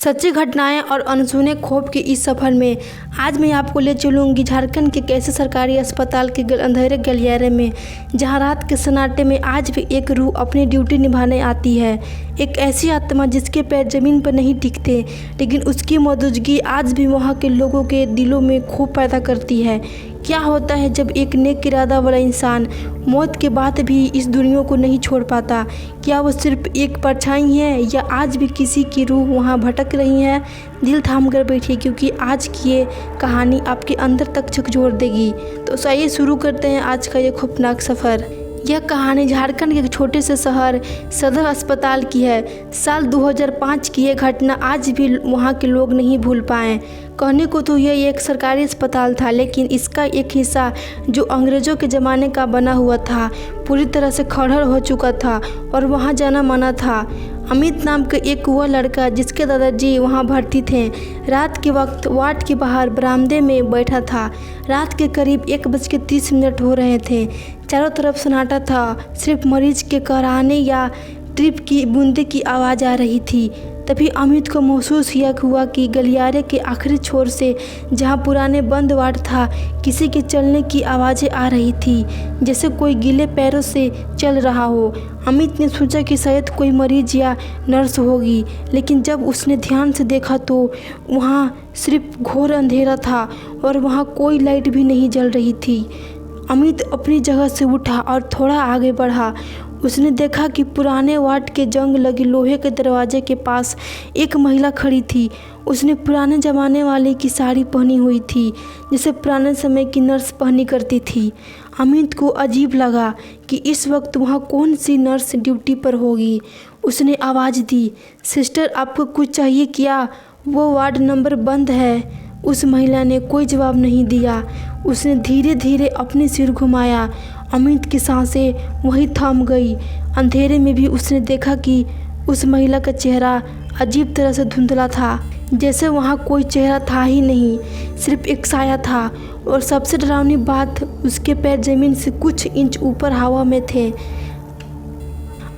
सच्ची घटनाएं और अनसुने खौफ के इस सफ़र में आज मैं आपको ले चलूँगी झारखंड के कैसे सरकारी अस्पताल के अंधेरे गलियारे में, जहां रात के सन्नाटे में आज भी एक रूह अपनी ड्यूटी निभाने आती है। एक ऐसी आत्मा जिसके पैर ज़मीन पर नहीं टिकते, लेकिन उसकी मौजूदगी आज भी वहां के लोगों के दिलों में खौफ पैदा करती है। क्या होता है जब एक नेक इरादा वाला इंसान मौत के बाद भी इस दुनिया को नहीं छोड़ पाता? क्या वो सिर्फ एक परछाई है या आज भी किसी की रूह वहाँ भटक रही है? दिल थाम कर बैठिए, क्योंकि आज की ये कहानी आपके अंदर तक झकझोर देगी। तो आइए शुरू करते हैं आज का ये खौफनाक सफ़र। यह कहानी झारखंड के एक छोटे से शहर सदर अस्पताल की है। साल 2005 की यह घटना आज भी वहाँ के लोग नहीं भूल पाए। कहने को तो यह एक सरकारी अस्पताल था, लेकिन इसका एक हिस्सा जो अंग्रेज़ों के ज़माने का बना हुआ था पूरी तरह से खंडहर हो चुका था और वहाँ जाना मना था। अमित नाम का एक वह लड़का जिसके दादाजी वहाँ भर्ती थे, रात के वक्त वार्ड के बाहर बरामदे में बैठा था। रात के करीब 1:30 हो रहे थे। चारों तरफ सन्नाटा था, सिर्फ मरीज के कराहने या ट्रिप की बूंदे की आवाज़ आ रही थी। तभी अमित को महसूस हुआ कि गलियारे के आखिरी छोर से, जहां पुराने बंद वार्ड था, किसी के चलने की आवाज़ें आ रही थी, जैसे कोई गीले पैरों से चल रहा हो। अमित ने सोचा कि शायद कोई मरीज या नर्स होगी, लेकिन जब उसने ध्यान से देखा तो वहाँ सिर्फ घोर अंधेरा था और वहाँ कोई लाइट भी नहीं जल रही थी। अमित अपनी जगह से उठा और थोड़ा आगे बढ़ा। उसने देखा कि पुराने वार्ड के जंग लगे लोहे के दरवाजे के पास एक महिला खड़ी थी। उसने पुराने ज़माने वाले की साड़ी पहनी हुई थी, जिसे पुराने समय की नर्स पहनी करती थी। अमित को अजीब लगा कि इस वक्त वहाँ कौन सी नर्स ड्यूटी पर होगी। उसने आवाज़ दी, सिस्टर आपको कुछ चाहिए क्या? वो वार्ड नंबर बंद है। उस महिला ने कोई जवाब नहीं दिया। उसने धीरे धीरे अपने सिर घुमाया। अमित की सांसें वहीं थम गई। अंधेरे में भी उसने देखा कि उस महिला का चेहरा अजीब तरह से धुंधला था, जैसे वहाँ कोई चेहरा था ही नहीं, सिर्फ एक साया था। और सबसे डरावनी बात, उसके पैर ज़मीन से कुछ इंच ऊपर हवा में थे।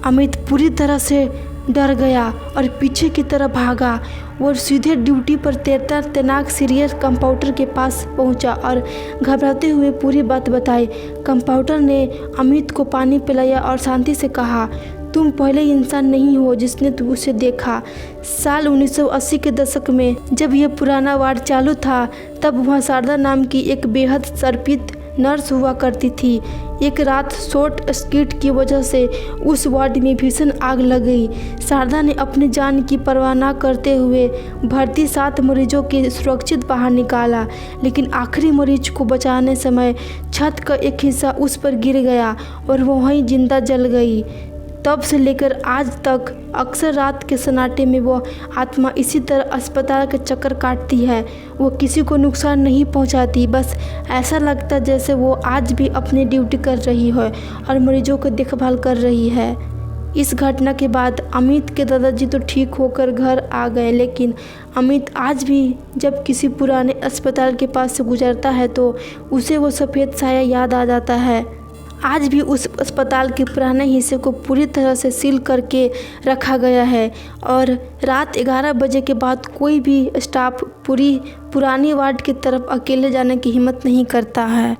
अमित पूरी तरह से डर गया और पीछे की तरफ भागा। वो सीधे ड्यूटी पर तैनात सीनियर कंपाउंडर के पास पहुंचा और घबराते हुए पूरी बात बताई। कंपाउंडर ने अमित को पानी पिलाया और शांति से कहा, तुम पहले इंसान नहीं हो जिसने उसे देखा। साल 1980 के दशक में जब यह पुराना वार्ड चालू था, तब वहाँ शारदा नाम की एक बेहद समर्पित नर्स हुआ करती थी। एक रात शॉर्ट सर्किट की वजह से उस वार्ड में भीषण आग लग गई। शारदा ने अपनी जान की परवाह न करते हुए भर्ती 7 मरीजों के सुरक्षित बाहर निकाला, लेकिन आखिरी मरीज को बचाने समय छत का एक हिस्सा उस पर गिर गया और वो वहीं जिंदा जल गई। तब से लेकर आज तक अक्सर रात के सन्नाटे में वो आत्मा इसी तरह अस्पताल के चक्कर काटती है। वो किसी को नुकसान नहीं पहुंचाती, बस ऐसा लगता जैसे वो आज भी अपनी ड्यूटी कर रही है और मरीजों को देखभाल कर रही है। इस घटना के बाद अमित के दादाजी तो ठीक होकर घर आ गए, लेकिन अमित आज भी जब किसी पुराने अस्पताल के पास से गुजरता है तो उसे वो सफ़ेद साया याद आ जाता है। आज भी उस अस्पताल के पुराने हिस्से को पूरी तरह से सील करके रखा गया है और रात 11 बजे के बाद कोई भी स्टाफ पुरानी वार्ड की तरफ अकेले जाने की हिम्मत नहीं करता है।